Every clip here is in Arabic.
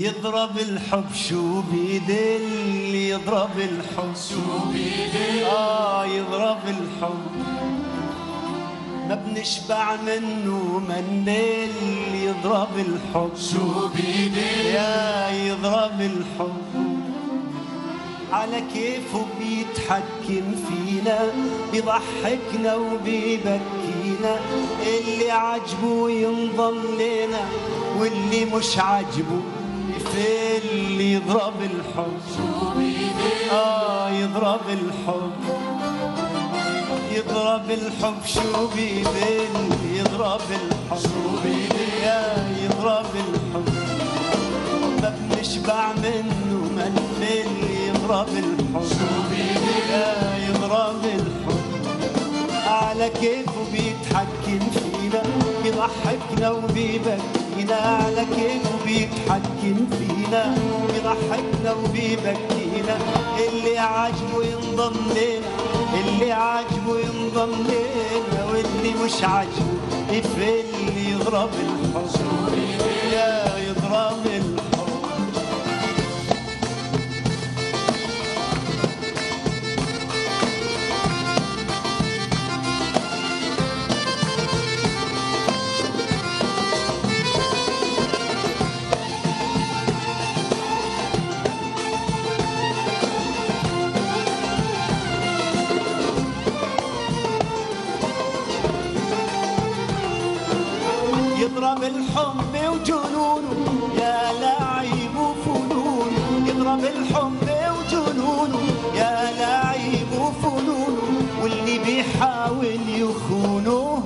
يضرب الحب شو بيدل، يضرب الحب شو بيدل، يضرب الحب ما بنشبع منه منل، يضرب الحب شو بيدل، يا يضرب الحب على كيفه بيتحكم فينا، بيضحكنا وبيبكينا، اللي عجبه ينضم لنا واللي مش عجبه يفل، يضرب الحب شو بيدل، يضرب الحب، يضرب الحب شو بيدل، يضرب الحب شو بيدل، يا يضرب الحب ما بنشبع منه منل، يضرب الحب شو بيدل، يا يضرب الحب على كيفه بيتحكم فينا، بيضحكنا وبيبكينا، على كيفه بيتحكم فينا، بيضحكنا وبيبكينا، اللي عاجبه ينضم لنا، اللي عاجبه ينضم لنا، واللي مش عاجبه يفل، يضرب الحب يا يضرب الحب. يضرب الحب وجنونه يا لاعب وفنونه، يضرب الحب وجنونه يا لاعب وفنونه، واللي بيحاول يخونه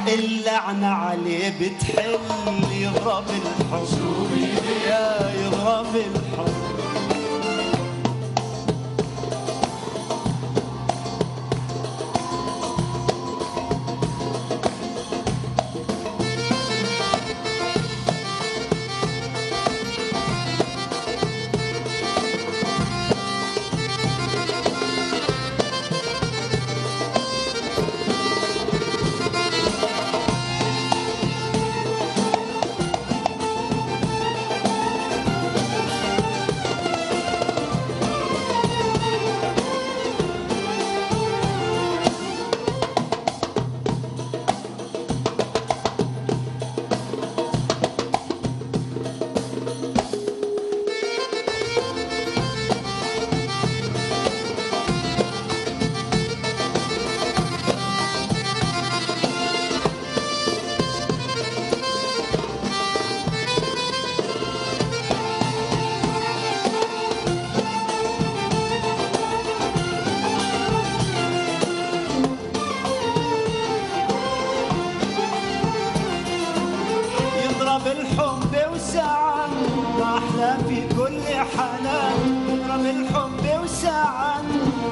اللعنة عليه بتحل، يضرب الحب يا يضرب الحب يضرب الحب وساعة ما أحلى في كل حنان، يضرب الحب وساعة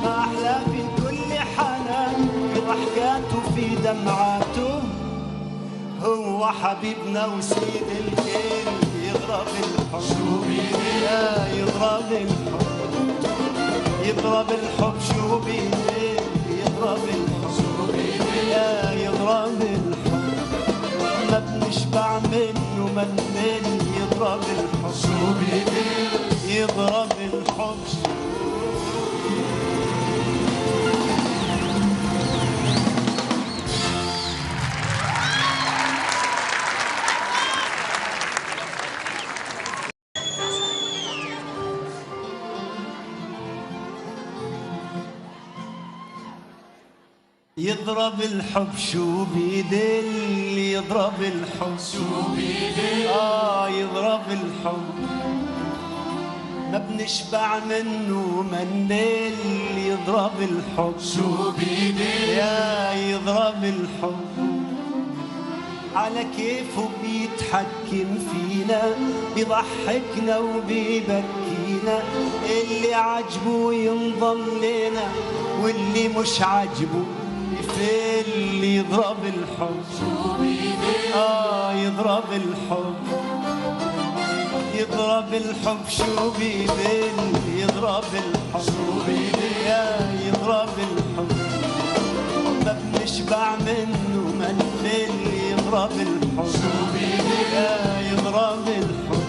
ما أحلى في كل حنان، في ضحكاته في دمعاته هو حبيبنا وسيد الكل، يضرب الحب شو بيدل، يا يضرب الحب، يضرب الحب شو بيدل، يضرب الحب شو بيدل، يا يضرب الحب ما بنشبع منه منل، يضرب الحب شو بيدل، يضرب الحب يضرب الحب شو بيدل، يضرب الحب شو بيدل، يضرب الحب ما بنشبع منه منل، يضرب الحب شو بيدل، يا يضرب الحب على كيفه بيتحكم فينا، بيضحكنا وبيبكينا، اللي عجبه ينضم لنا واللي مش عجبه يفل، يضرب الحب شو بيدل، يضرب الحب، يضرب الحب شو بيدل، يضرب الحب شو بيدل، يا يضرب الحب ما بنشبع منه منل، يضرب الحب الحب يا يضرب الحب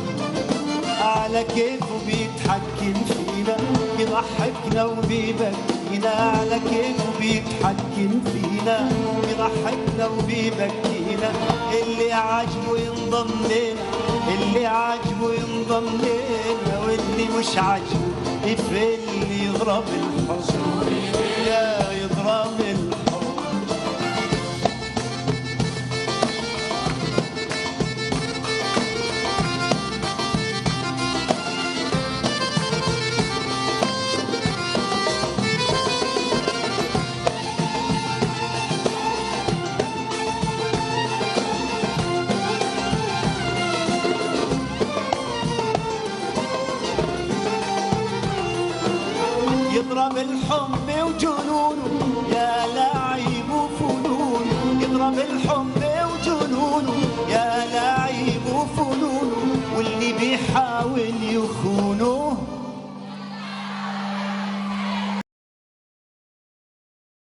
على كيفه بيتحكم فينا بيضحكنا وبيبكينا على كيفه بيتحكم فينا بيضحكنا وبيبكينا اللي عاجبه ينضم لنا اللي عاجبه ينضم لنا واللي مش عاجبه يفل يضرب الحب يا يضرب الحب يضرب الحب وجنونه يا لاعب وفنونه يضرب الحب وجنونه يا لاعب وفنونه واللي بيحاول يخون